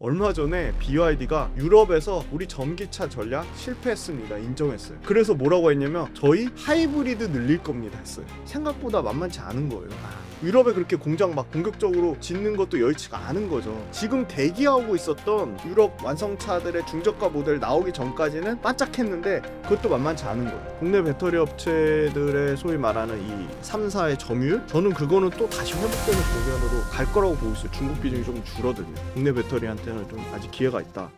얼마 전에 BYD가 유럽에서 우리 전기차 전략 실패했습니다. 인정했어요. 그래서 뭐라고 했냐면 저희 하이브리드 늘릴 겁니다 했어요. 생각보다 만만치 않은 거예요. 유럽에 그렇게 공장 막 본격적으로 짓는 것도 여의치가 않은 거죠. 지금 대기하고 있었던 유럽 완성차들의 중저가 모델 나오기 전까지는 반짝했는데 그것도 만만치 않은 거예요. 국내 배터리 업체들의 소위 말하는 이 3사의 점유율? 저는 그거는 또 다시 회복되는 국면으로 갈 거라고 보고 있어요. 중국 비중이 좀 줄어들면 국내 배터리한테는 좀 아직 기회가 있다.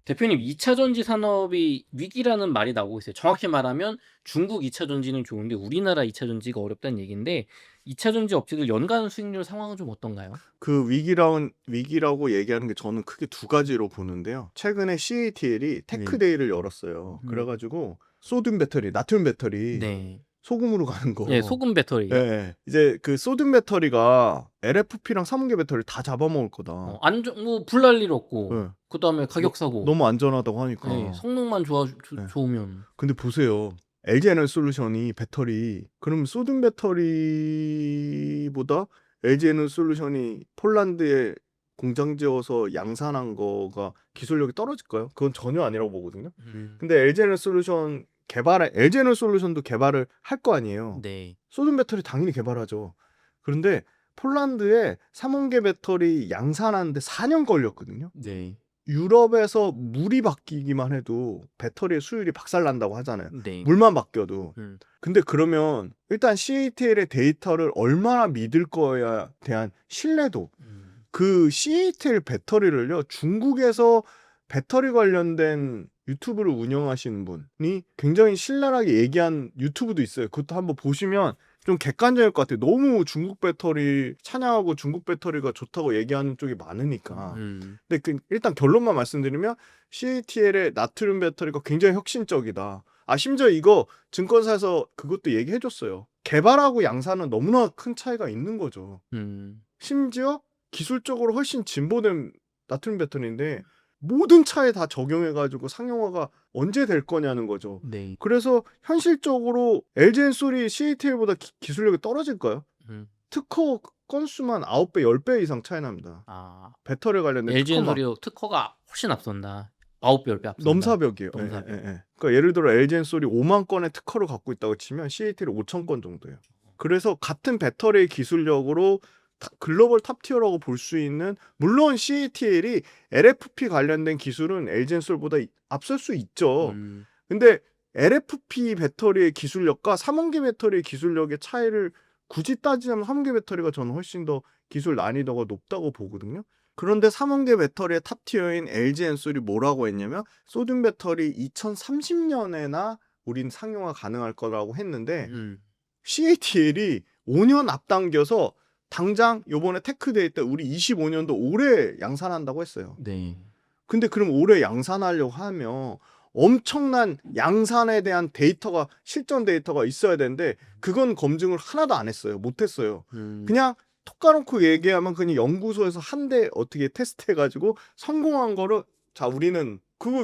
대표님, 2차 전지 산업이 위기라는 말이 나오고 있어요. 정확히 말하면 중국 2차 전지는 좋은데 우리나라 2차 전지가 어렵다는 얘기인데 2차 전지 업체들 연간 수익률 상황은 좀 어떤가요? 그 위기라고 얘기하는 게 저는 크게 두 가지로 보는데요. 최근에 CATL이 테크데이를 열었어요. 그래가지고 소듐 배터리, 나트륨 배터리 네. 소금으로 가는 거. 네, 소금 배터리. 네. 이제 그 소듐 배터리가 LFP랑 3원계 배터리 다 잡아먹을 거다. 뭐 불날 일 없고 네. 그다음에 가격 사고. 너무 안전하다고 하니까. 네, 성능만 네. 좋으면. 근데 보세요. LG 에너솔루션이 배터리, 그럼 소듐 배터리보다 LG 에너솔루션이 폴란드에 공장 지어서 양산한 거가 기술력이 떨어질까요? 그건 전혀 아니라고 보거든요. 근데 LG 에너솔루션도 개발을 할 거 아니에요. 네. 소듐 배터리 당연히 개발하죠. 그런데 폴란드에 3원계 배터리 양산하는데 4년 걸렸거든요. 네. 유럽에서 물이 바뀌기만 해도 배터리의 수율이 박살난다고 하잖아요. 네. 물만 바뀌어도. 음. 근데 그러면 일단 CATL의 데이터를 얼마나 믿을 거에 대한 신뢰도. 그 CATL 배터리를요, 중국에서 배터리 관련된 유튜브를 운영하시는 분이 굉장히 신랄하게 얘기한 유튜브도 있어요. 그것도 한번 보시면 좀 객관적일 것 같아요. 너무 중국 배터리 찬양하고 중국 배터리가 좋다고 얘기하는 쪽이 많으니까. 근데 일단 결론만 말씀드리면 CATL의 나트륨 배터리가 굉장히 혁신적이다. 심지어 이거 증권사에서 그것도 얘기해줬어요. 개발하고 양산은 너무나 큰 차이가 있는 거죠. 심지어 기술적으로 훨씬 진보된 나트륨 배터리인데 모든 차에 다 적용해가지고 상용화가 언제 될 거냐는 거죠. 네. 그래서 현실적으로 LG 엔솔이 CATL보다 기술력이 떨어질까요? 특허 건수만 9배, 10배 이상 차이 납니다. 배터리 관련된 LG 특허만. 엔솔이 특허가 훨씬 앞선다. 9배, 10배 앞선다. 넘사벽이에요. 넘사벽. 그러니까 예를 들어 LG 엔솔이 5만 건의 특허를 갖고 있다고 치면 CATL이 5천 건 정도예요. 그래서 같은 배터리 기술력으로 글로벌 탑티어라고 볼 수 있는, 물론 CATL이 LFP 관련된 기술은 LG 엔솔보다 앞설 수 있죠. 근데 LFP 배터리의 기술력과 3원계 배터리의 기술력의 차이를 굳이 따지자면 3원계 배터리가 저는 훨씬 더 기술 난이도가 높다고 보거든요. 그런데 3원계 배터리의 탑티어인 LG 엔솔이 뭐라고 했냐면 소듐 배터리 2030년에나 우린 상용화 가능할 거라고 했는데 CATL이 5년 앞당겨서 당장 요번에 테크데이 때 우리 25년도 올해 양산한다고 했어요. 네. 근데 그럼 올해 양산하려고 하면 엄청난 양산에 대한 데이터가, 실전 데이터가 있어야 되는데 그건 검증을 하나도 안 했어요. 못 했어요. 그냥 톡 까놓고 얘기하면 그냥 연구소에서 한 대 어떻게 테스트해가지고 성공한 거를, 자, 우리는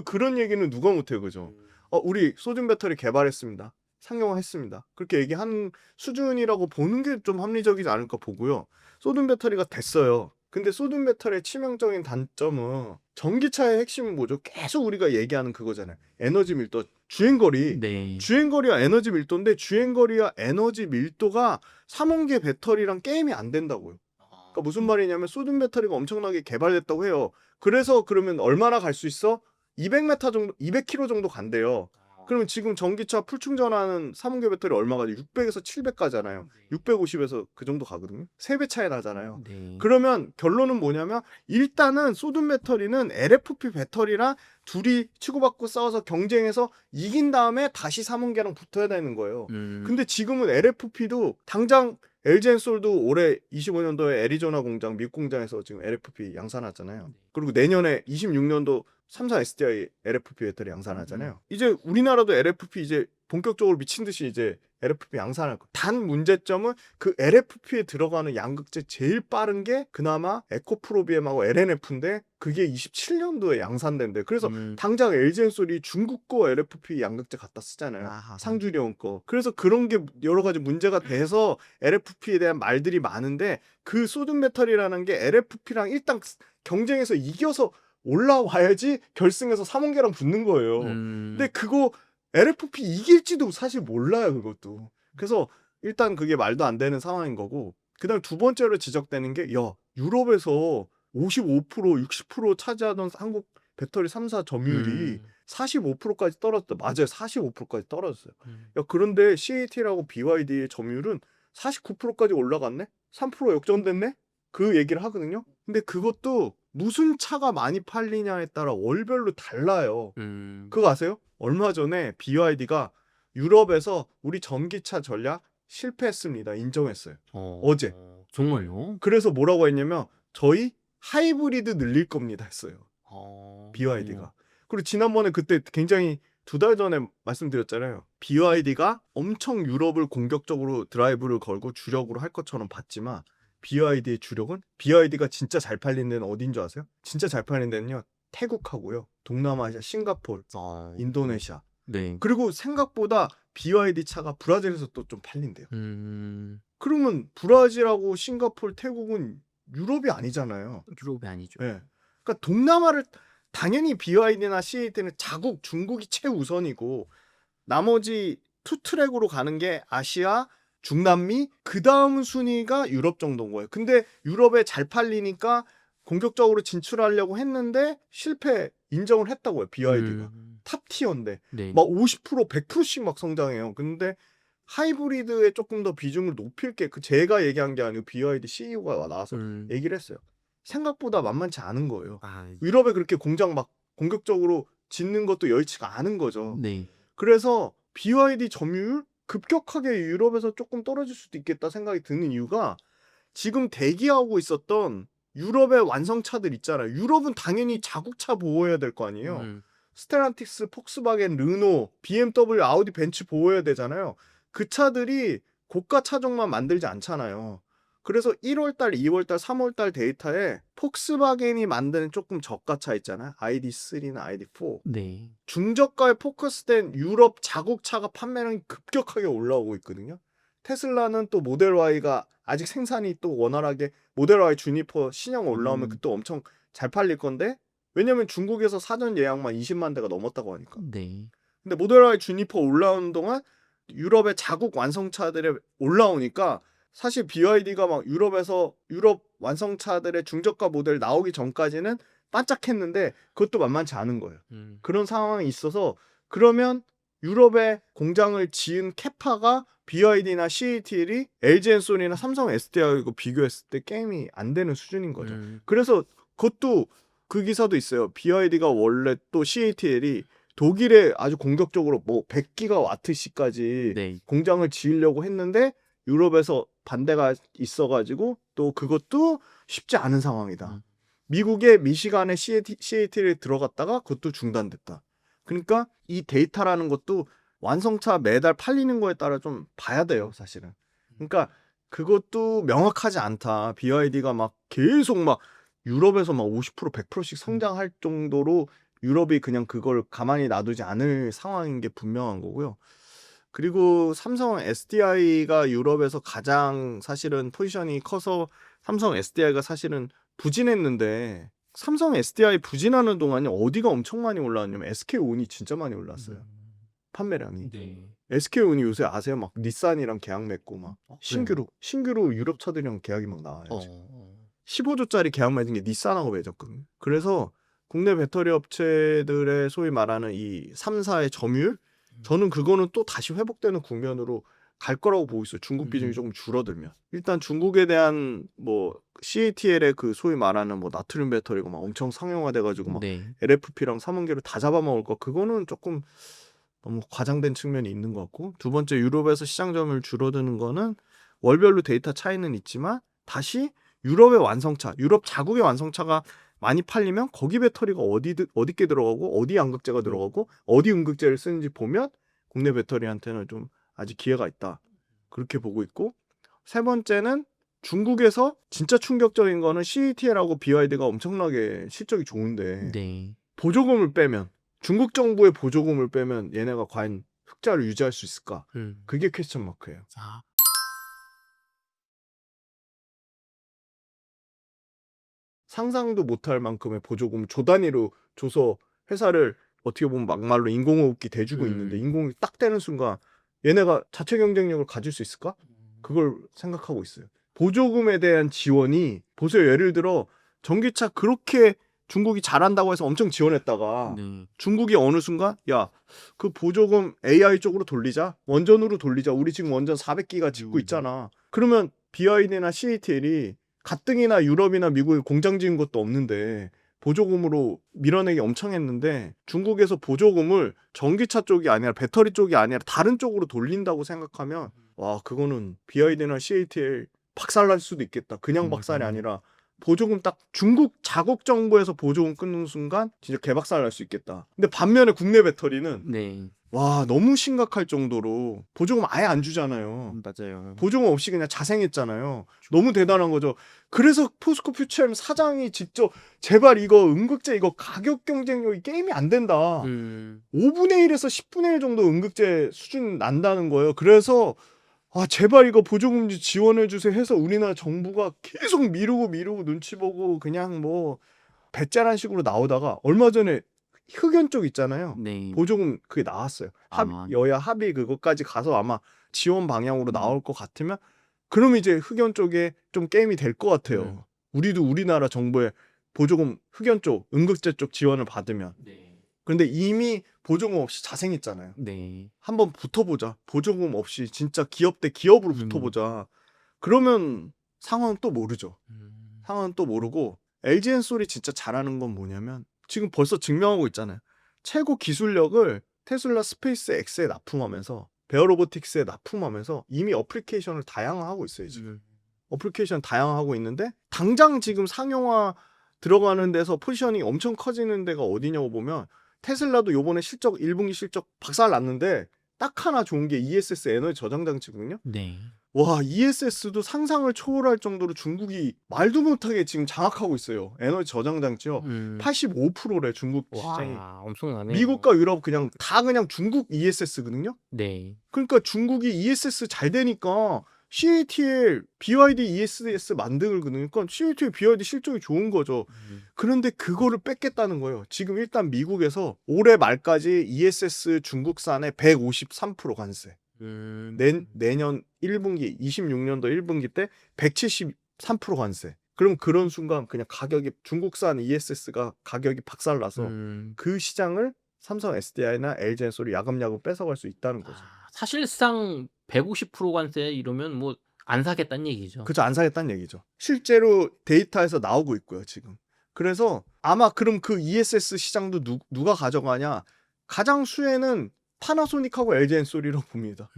그런 얘기는 누가 못해요. 그죠? 우리 소듐 배터리 개발했습니다. 상용화했습니다. 그렇게 얘기한 수준이라고 보는 게 좀 합리적이지 않을까 보고요. 소듐 배터리가 됐어요. 근데 소듐 배터리의 치명적인 단점은 전기차의 핵심은 뭐죠? 계속 우리가 얘기하는 그거잖아요. 에너지 밀도, 주행거리. 네. 주행거리와 에너지 밀도인데 주행거리와 에너지 밀도가 3원계 배터리랑 게임이 안 된다고요. 그러니까 무슨 말이냐면 소듐 배터리가 엄청나게 개발됐다고 해요. 그래서 그러면 얼마나 갈 수 있어? 200m 정도, 200km 정도 간대요. 그러면 지금 전기차 풀 충전하는 3원계 배터리 얼마 가지? 600에서 700 가잖아요. 650에서 그 정도 가거든요. 3배 차이 나잖아요. 네. 그러면 결론은 뭐냐면 일단은 소듐 배터리는 LFP 배터리랑 둘이 치고받고 싸워서 경쟁해서 이긴 다음에 다시 3원계랑 붙어야 되는 거예요. 근데 지금은 LFP도 당장 LG 엔솔도 올해 25년도에 애리조나 공장, 미국 공장에서 지금 LFP 양산하잖아요. 그리고 내년에 26년도 삼성 SDI LFP 배터리 양산하잖아요. 이제 우리나라도 LFP 이제 본격적으로 미친 듯이 이제 LFP 양산할 거. 단 문제점은 그 LFP에 들어가는 양극재 제일 빠른 게 그나마 에코프로비엠하고 LNF인데 그게 27년도에 양산된대. 그래서 당장 LG엔솔이 중국 거 LFP 양극재 갖다 쓰잖아요. 아하. 상주리온 거. 그래서 그런 게 여러 가지 문제가 돼서 LFP에 대한 말들이 많은데 그 소듐 배터리라는 게 LFP랑 일단 경쟁에서 이겨서 올라와야지 결승에서 삼원계랑 붙는 거예요. 근데 그거 LFP 이길지도 사실 몰라요, 그것도. 그래서 일단 그게 말도 안 되는 상황인 거고. 그다음 두 번째로 지적되는 게 유럽에서 55%, 60% 차지하던 한국 배터리 3사 점유율이 45%까지 떨어졌다. 맞아요. 45%까지 떨어졌어요. 그런데 CATL하고 BYD의 점유율은 49%까지 올라갔네? 3% 역전됐네? 그 얘기를 하거든요. 근데 그것도 무슨 차가 많이 팔리냐에 따라 월별로 달라요. 그거 아세요? 얼마 전에 BYD가 유럽에서 우리 전기차 전략 실패했습니다. 인정했어요. 어제. 정말요? 그래서 뭐라고 했냐면 저희 하이브리드 늘릴 겁니다 했어요. BYD가. 그리고 지난번에 그때 굉장히 2달 전에 말씀드렸잖아요. BYD가 엄청 유럽을 공격적으로 드라이브를 걸고 주력으로 할 것처럼 봤지만 BYD의 주력은 BYD가 진짜 잘 팔리는 데는 어딘 줄 아세요? 진짜 잘 팔리는 데는요. 태국하고요. 동남아시아, 싱가포르, 인도네시아. 네. 그리고 생각보다 BYD 차가 브라질에서 또 좀 팔린대요. 그러면 브라질하고 싱가포르, 태국은 유럽이 아니잖아요. 유럽이 아니죠. 네. 그러니까 동남아를 당연히 BYD나 CAT는 자국, 중국이 최우선이고 나머지 투트랙으로 가는 게 아시아, 중남미, 그 다음 순위가 유럽 정도인 거예요. 근데 유럽에 잘 팔리니까 공격적으로 진출하려고 했는데 실패 인정을 했다고요. BYD가. 탑티어인데 네. 막 50%, 100%씩 막 성장해요. 근데 하이브리드에 조금 더 비중을 높일 게 제가 얘기한 게 아니고 BYD CEO가 나와서 얘기를 했어요. 생각보다 만만치 않은 거예요. 유럽에 그렇게 공장 막 공격적으로 짓는 것도 여의치가 않은 거죠. 네. 그래서 BYD 점유율 급격하게 유럽에서 조금 떨어질 수도 있겠다 생각이 드는 이유가 지금 대기하고 있었던 유럽의 완성차들 있잖아요. 유럽은 당연히 자국차 보호해야 될 거 아니에요. 스텔란티스, 폭스바겐, 르노, BMW, 아우디, 벤츠 보호해야 되잖아요. 그 차들이 고가 차종만 만들지 않잖아요. 그래서 1월달, 2월달, 3월달 데이터에 폭스바겐이 만드는 조금 저가차 있잖아요. ID3나 ID4. 네. 중저가에 포커스된 유럽 자국차가 판매량이 급격하게 올라오고 있거든요. 테슬라는 또 모델 Y가 아직 생산이 또 원활하게 모델 Y 주니퍼 신형 올라오면 그때 엄청 잘 팔릴 건데 왜냐면 중국에서 사전 예약만 20만 대가 넘었다고 하니까. 네. 근데 모델 Y 주니퍼 올라오는 동안 유럽의 자국 완성차들이 올라오니까 사실 BYD가 막 유럽에서 유럽 완성차들의 중저가 모델 나오기 전까지는 반짝했는데 그것도 만만치 않은 거예요. 그런 상황이 있어서 그러면 유럽에 공장을 지은 캐파가 BYD나 CATL이 LG엔솔이나 삼성 SDI하고 비교했을 때 게임이 안 되는 수준인 거죠. 그래서 그것도 그 기사도 있어요. BYD가 원래 또 CATL이 독일에 아주 공격적으로 뭐 100기가와트시까지 네. 공장을 지으려고 했는데 유럽에서 반대가 있어가지고 또 그것도 쉽지 않은 상황이다. 미국의 미시간에 CATL에 들어갔다가 그것도 중단됐다. 그러니까 이 데이터라는 것도 완성차 매달 팔리는 거에 따라 좀 봐야 돼요, 사실은. 그러니까 그것도 명확하지 않다. BYD가 막 계속 막 유럽에서 막 50%, 100%씩 성장할 정도로 유럽이 그냥 그걸 가만히 놔두지 않을 상황인 게 분명한 거고요. 그리고 삼성 SDI가 유럽에서 가장 사실은 포지션이 커서 삼성 SDI가 사실은 부진했는데 삼성 SDI 부진하는 동안에 어디가 엄청 많이 올라왔냐면 SK온이 진짜 많이 올랐어요. 판매량이. 네. SK온이 요새 아세요? 막 닛산이랑 계약 맺고 막 신규로 유럽 차들이랑 계약이 막 나와요. 15조짜리 계약 맺은 게 닛산하고 맺었거든요. 그래서 국내 배터리 업체들의 소위 말하는 이 3사의 점유율 저는 그거는 또 다시 회복되는 국면으로 갈 거라고 보고 있어요. 중국 비중이 조금 줄어들면. 일단 중국에 대한 뭐 CATL의 그 소위 말하는 뭐 나트륨 배터리가 막 엄청 상용화돼 가지고 막 네. LFP랑 3원계로 다 잡아먹을 거 그거는 조금 너무 과장된 측면이 있는 것 같고 두 번째 유럽에서 시장 점유율 줄어드는 거는 월별로 데이터 차이는 있지만 다시 유럽의 완성차, 유럽 자국의 완성차가 많이 팔리면 거기 배터리가 어디께 들어가고 어디 양극재가 들어가고 어디 음극재를 쓰는지 보면 국내 배터리한테는 좀 아직 기회가 있다. 그렇게 보고 있고, 세 번째는 중국에서 진짜 충격적인 거는 CATL하고 BYD가 엄청나게 실적이 좋은데 네. 보조금을 빼면, 중국 정부의 보조금을 빼면 얘네가 과연 흑자를 유지할 수 있을까? 그게 퀘스천 마크예요. 아. 상상도 못할 만큼의 보조금 조 단위로 줘서 회사를 어떻게 보면 막말로 인공호흡기 대주고 있는데 인공이 딱 되는 순간 얘네가 자체 경쟁력을 가질 수 있을까? 그걸 생각하고 있어요. 보조금에 대한 지원이 보세요. 예를 들어 전기차 그렇게 중국이 잘한다고 해서 엄청 지원했다가 네. 중국이 어느 순간 야, 그 보조금 AI 쪽으로 돌리자. 원전으로 돌리자. 우리 지금 원전 400기가 짓고 있잖아. 그러면 BYD나 CATL이 가뜩이나 유럽이나 미국에 공장 지은 것도 없는데 보조금으로 밀어내기 엄청 했는데 중국에서 보조금을 전기차 쪽이 아니라 배터리 쪽이 아니라 다른 쪽으로 돌린다고 생각하면 와, 그거는 BYD나 CATL 박살날 수도 있겠다. 그냥 박살이 아니라 보조금 딱 중국 자국 정부에서 보조금 끊는 순간 진짜 개박살 날 수 있겠다. 근데 반면에 국내 배터리는 네. 와, 너무 심각할 정도로 보조금 아예 안 주잖아요. 맞아요. 보조금 없이 그냥 자생했잖아요. 너무 대단한 거죠. 그래서 포스코 퓨처엠 사장이 직접 제발 이거 응급제 이거 가격 경쟁력이 게임이 안 된다. 5분의 1에서 10분의 1 정도 응급제 수준 난다는 거예요. 그래서 아, 제발 이거 보조금 지원해 주세요 해서 우리나라 정부가 계속 미루고 눈치 보고 그냥 뭐 배째란 식으로 나오다가 얼마 전에 흑연 쪽 있잖아요. 네. 보조금 그게 나왔어요. 여야 합의 그것까지 가서 아마 지원 방향으로 나올 것 같으면 그럼 이제 흑연 쪽에 좀 게임이 될 것 같아요. 우리도 우리나라 정부의 보조금 흑연 쪽, 응급제 쪽 지원을 받으면. 그런데 이미 보조금 없이 자생했잖아요. 네. 한번 붙어보자. 보조금 없이 진짜 기업 대 기업으로 붙어보자. 그러면 상황은 또 모르죠. 상황은 또 모르고 LG엔솔이 진짜 잘하는 건 뭐냐면 지금 벌써 증명하고 있잖아요. 최고 기술력을 테슬라 스페이스 X에 납품하면서 베어로보틱스에 납품하면서 이미 어플리케이션을 다양화하고 있어요. 지금. 어플리케이션 다양화하고 있는데 당장 지금 상용화 들어가는 데서 포지션이 엄청 커지는 데가 어디냐고 보면 테슬라도 요번에 실적 1분기 실적 박살 났는데 딱 하나 좋은 게 ESS 에너지 저장 장치거든요. 네. 와, ESS도 상상을 초월할 정도로 중국이 말도 못하게 지금 장악하고 있어요. 에너지 저장 장치요. 85%래 중국 시장이. 와, 엄청나네. 미국과 유럽 그냥 다 그냥 중국 ESS거든요. 네. 그러니까 중국이 ESS 잘 되니까 CATL, BYD ESS 만들거든요. 그러니까 CATL, BYD 실적이 좋은 거죠. 그런데 그거를 뺏겠다는 거예요. 지금 일단 미국에서 올해 말까지 ESS 중국산에 153% 관세. 내년 1분기 26년도 1분기 때 173% 관세. 그럼 그런 순간 그냥 가격이 중국산 ESS가 가격이 박살나서 그 시장을 삼성 SDI나 LG엔솔이 야금야금 뺏어갈 수 있다는 거죠. 사실상 150% 관세 이러면 뭐 안 사겠다는 얘기죠. 그죠, 안 사겠다는 얘기죠. 실제로 데이터에서 나오고 있고요, 지금. 그래서 아마 그럼 그 ESS 시장도 누가 가져가냐? 가장 수혜는 파나소닉하고 LG엔솔이라고 봅니다.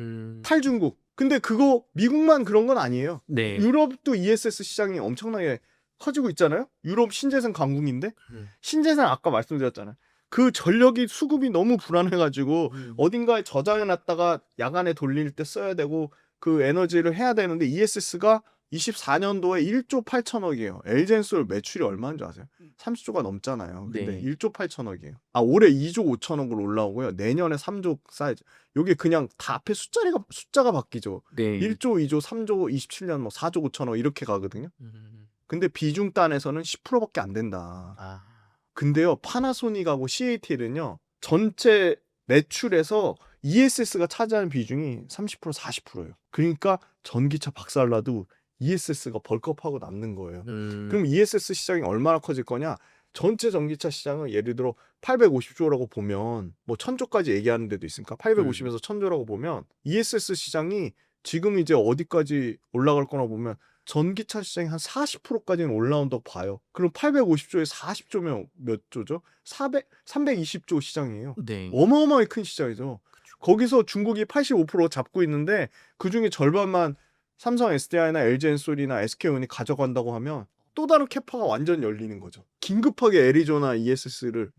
탈중국. 근데 그거 미국만 그런 건 아니에요. 네. 유럽도 ESS 시장이 엄청나게 커지고 있잖아요. 유럽 신재생 강국인데 신재생 아까 말씀드렸잖아요. 그 전력이 수급이 너무 불안해가지고 어딘가에 저장해놨다가 야간에 돌릴 때 써야 되고 그 에너지를 해야 되는데 ESS가 24년도에 1조 8천억이에요. LG엔솔 매출이 얼마인 줄 아세요? 30조가 넘잖아요. 근데 네. 1조 8천억이에요. 아, 올해 2조 5천억으로 올라오고요. 내년에 3조 사이즈. 여기 그냥 다 앞에 숫자가 바뀌죠. 네. 1조, 2조, 3조, 27년 뭐 4조 5천억 이렇게 가거든요. 근데 비중 단에서는 10%밖에 안 된다. 아. 근데요, 파나소닉하고 CATL은요, 전체 매출에서 ESS가 차지하는 비중이 30% 40%예요. 그러니까 전기차 박살나도 ESS가 벌컥하고 남는 거예요. 그럼 ESS 시장이 얼마나 커질 거냐? 전체 전기차 시장은 예를 들어 850조라고 보면 뭐 1000조까지 얘기하는 데도 있으니까 850에서 1000조라고 보면 ESS 시장이 지금 이제 어디까지 올라갈 거나 보면 전기차 시장이 한 40%까지는 올라온다고 봐요. 그럼 850조에 40조면 몇 조죠? 320조 시장이에요. 네. 어마어마하게 큰 시장이죠. 거기서 중국이 85% 잡고 있는데 그중에 절반만 삼성 SDI나 LG엔솔이나 SK온이 가져간다고 하면 또 다른 캐파가 완전 열리는 거죠. 긴급하게 애리조나 ESS를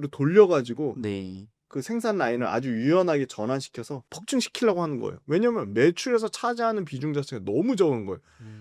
돌려가지고 네. 그 생산 라인을 아주 유연하게 전환시켜서 폭증시키려고 하는 거예요. 왜냐면 매출에서 차지하는 비중 자체가 너무 적은 거예요.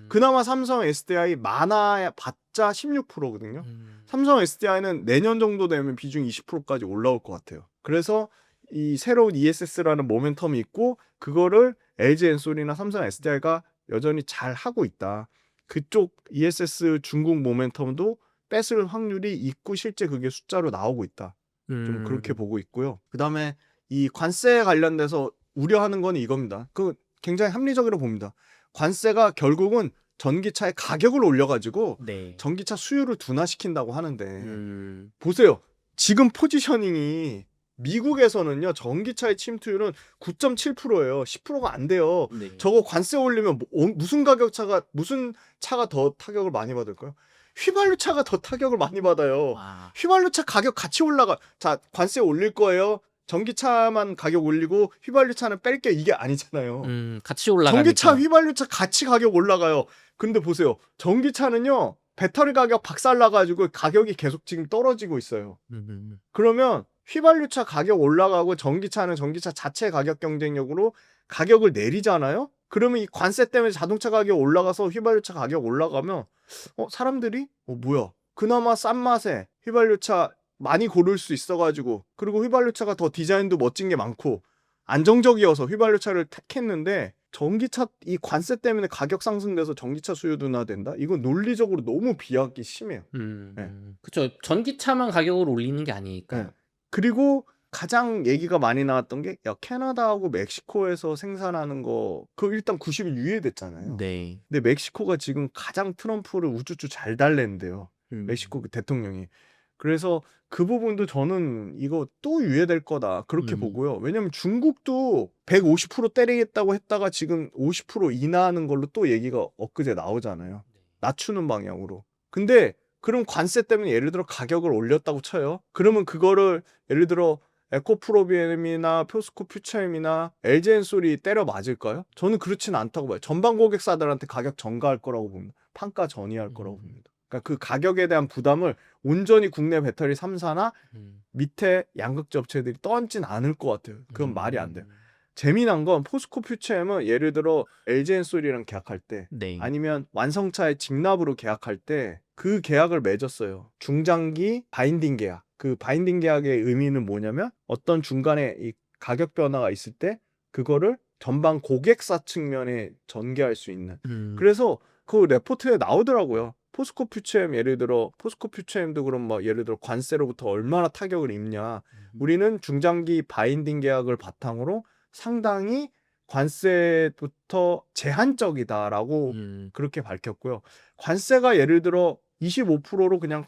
그나마 삼성 SDI 많아봤자 16%거든요. 삼성 SDI는 내년 정도 되면 비중 20%까지 올라올 것 같아요. 그래서 이 새로운 ESS라는 모멘텀이 있고 그거를 LG 엔솔이나 삼성 SDI가 여전히 잘 하고 있다. 그쪽 ESS 중국 모멘텀도 뺏을 확률이 있고 실제 그게 숫자로 나오고 있다. 좀 그렇게 보고 있고요. 그다음에 이 관세에 관련돼서 우려하는 건 이겁니다. 그 굉장히 합리적으로 봅니다. 관세가 결국은 전기차의 가격을 올려가지고 네. 전기차 수요를 둔화시킨다고 하는데 보세요. 지금 포지셔닝이 미국에서는요 전기차의 침투율은 9.7%예요. 10%가 안 돼요. 네. 저거 관세 올리면 무슨 차가 더 타격을 많이 받을까요? 휘발유차가 더 타격을 많이 받아요. 와. 휘발유차 가격 같이 올라가. 자, 관세 올릴 거예요. 전기차만 가격 올리고 휘발유차는 뺄게 이게 아니잖아요. 같이 올라가니까. 전기차, 휘발유차 같이 가격 올라가요. 근데 보세요. 전기차는요. 배터리 가격 박살나가지고 가격이 계속 지금 떨어지고 있어요. 그러면 휘발유차 가격 올라가고 전기차는 전기차 자체 가격 경쟁력으로 가격을 내리잖아요. 그러면 이 관세 때문에 자동차 가격 올라가서 휘발유차 가격 올라가면 사람들이 뭐야 그나마 싼 맛에 휘발유차 많이 고를 수 있어가지고 그리고 휘발유차가 더 디자인도 멋진 게 많고 안정적이어서 휘발유차를 택했는데 전기차 이 관세 때문에 가격 상승돼서 전기차 수요 둔화된다? 이건 논리적으로 너무 비약이 심해요. 그렇죠. 전기차만 가격을 올리는 게 아니니까. 네. 그리고 가장 얘기가 많이 나왔던 게 캐나다하고 멕시코에서 생산하는 거 그 일단 90일 유예됐잖아요. 네. 근데 멕시코가 지금 가장 트럼프를 우쭈쭈 잘 달랜대요. 멕시코 그 대통령이. 그래서 그 부분도 저는 이거 또 유예될 거다 그렇게 보고요. 왜냐면 중국도 150% 때리겠다고 했다가 지금 50% 인하하는 걸로 또 얘기가 엊그제 나오잖아요. 낮추는 방향으로. 근데 그럼 관세 때문에 예를 들어 가격을 올렸다고 쳐요. 그러면 그거를 예를 들어 에코프로비엠이나 포스코 퓨처엠이나 LG엔솔이 때려 맞을까요? 저는 그렇진 않다고 봐요. 전방 고객사들한테 가격 전가할 거라고 봅니다. 판가 전이할 거라고 봅니다. 그러니까 그 가격에 대한 부담을 온전히 국내 배터리 3사나 밑에 양극재 업체들이 떠안진 않을 것 같아요. 그건 말이 안 돼요. 재미난 건 포스코 퓨처엠은 예를 들어 LG엔솔이랑 계약할 때 네. 아니면 완성차의 직납으로 계약할 때 그 계약을 맺었어요. 중장기 바인딩 계약. 그 바인딩 계약의 의미는 뭐냐면 어떤 중간에 이 가격 변화가 있을 때 그거를 전방 고객사 측면에 전개할 수 있는. 그래서 그 레포트에 나오더라고요. 포스코 퓨처엠 예를 들어 포스코 퓨처엠도 그럼 뭐 예를 들어 관세로부터 얼마나 타격을 입냐. 우리는 중장기 바인딩 계약을 바탕으로 상당히 관세부터 제한적이다라고 그렇게 밝혔고요. 관세가 예를 들어 25%로 그냥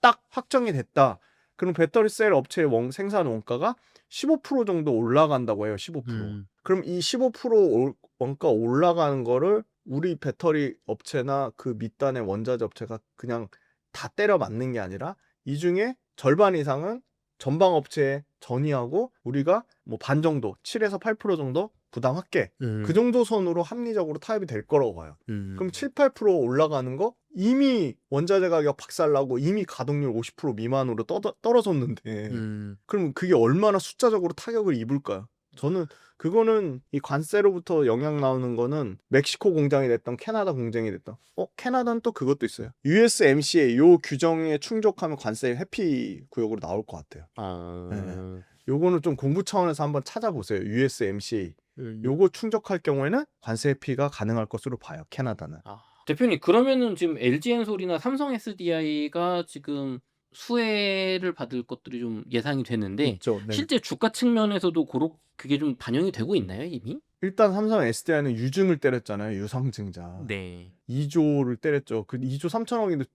딱 확정이 됐다. 그럼 배터리 셀 업체의 생산 원가가 15% 정도 올라간다고 해요. 15%. 그럼 이 15% 원가 올라가는 거를 우리 배터리 업체나 그 밑단의 원자재 업체가 그냥 다 때려 맞는 게 아니라 이 중에 절반 이상은 전방 업체에 전이하고 우리가 뭐 반 정도 7에서 8% 정도 부담할게. 그 정도 선으로 합리적으로 타협이 될 거라고 봐요. 그럼 7, 8% 올라가는 거 이미 원자재 가격 박살나고 이미 가동률 50% 미만으로 떨어졌는데 그럼 그게 얼마나 숫자적으로 타격을 입을까요? 저는 그거는 이 관세로부터 영향 나오는 거는 멕시코 공장이 됐던 캐나다 공장이 됐던 캐나다는 또 그것도 있어요. USMCA 요 규정에 충족하면 관세 회피 구역으로 나올 것 같아요. 네. 요거는 좀 공부 차원에서 한번 찾아보세요. USMCA 요거 충족할 경우에는 관세 회피가 가능할 것으로 봐요. 캐나다는. 대표님 그러면은 지금 LG엔솔이나 삼성 SDI가 지금 수혜를 받을 것들이 좀 예상이 되는데 있죠. 네. 실제 주가 측면에서도 그게 좀 반영이 되고 있나요 이미? 일단 삼성 SDI는 유증을 때렸잖아요. 유상증자. 네. 2조를 때렸죠. 그 2조 3천억인데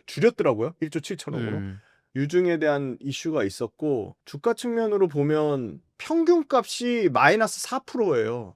줄였더라고요. 1조 7천억으로. 유증에 대한 이슈가 있었고 주가 측면으로 보면 평균값이 마이너스 4%예요.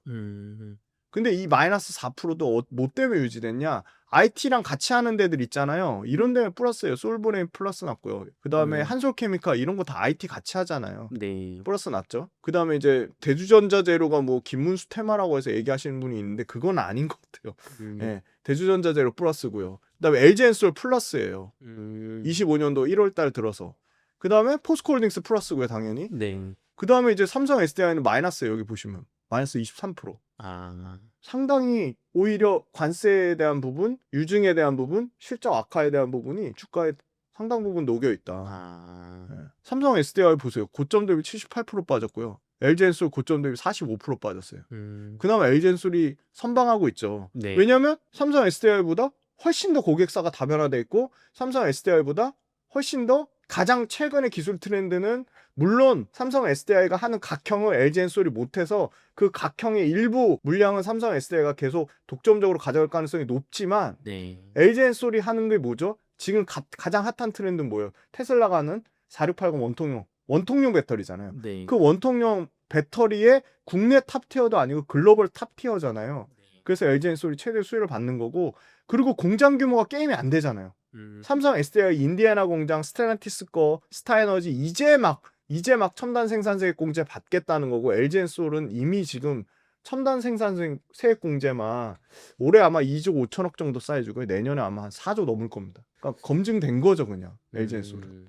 근데 이 마이너스 4%도 뭐 때문에 유지됐냐? IT랑 같이 하는 데들 있잖아요. 이런 데는 플러스예요. 솔브레인 플러스 났고요. 그 다음에 한솔케미칼 이런 거 다 IT 같이 하잖아요. 네. 플러스 났죠. 그 다음에 이제 대주전자재료가 뭐 김문수 테마라고 해서 얘기하시는 분이 있는데 그건 아닌 것 같아요. 네, 대주전자재료 플러스고요. 그 다음에 LG엔솔 플러스예요. 25년도 1월달 들어서. 그 다음에 포스코홀딩스 플러스고요, 당연히. 네. 그다음에 이제 삼성 SDI는 마이너스예요. 여기 보시면 마이너스 23%. 아. 상당히 오히려 관세에 대한 부분, 유증에 대한 부분, 실적 악화에 대한 부분이 주가에 상당 부분 녹여 있다. 아. 예. 삼성 SDI 보세요. 고점 대비 78% 빠졌고요. LG엔솔 고점 대비 45% 빠졌어요. 그나마 LG엔솔이 선방하고 있죠. 네. 왜냐하면 삼성 SDI보다 훨씬 더 고객사가 다변화돼 있고 삼성 SDI보다 훨씬 더 가장 최근의 기술 트렌드는 물론 삼성 SDI가 하는 각형을 LG엔솔이 못해서 그 각형의 일부 물량은 삼성 SDI가 계속 독점적으로 가져갈 가능성이 높지만 네. LG엔솔이 하는 게 뭐죠? 지금 가장 핫한 트렌드는 뭐예요? 테슬라가 하는 4680 원통용 배터리잖아요. 네. 그 원통용 배터리의 국내 탑티어도 아니고 글로벌 탑티어잖아요. 그래서 LG엔솔이 최대 수혜를 받는 거고 그리고 공장 규모가 게임이 안 되잖아요. 삼성 SDI 인디애나 공장, 스텔란티스 거, 스타에너지 이제 막 첨단 생산세액 공제 받겠다는 거고 LG엔솔은 이미 지금 첨단 생산세액 공제만 올해 아마 2조 5천억 정도 사이즈고요. 내년에 아마 한 4조 넘을 겁니다. 그러니까 검증된 거죠, 그냥 LG엔솔은.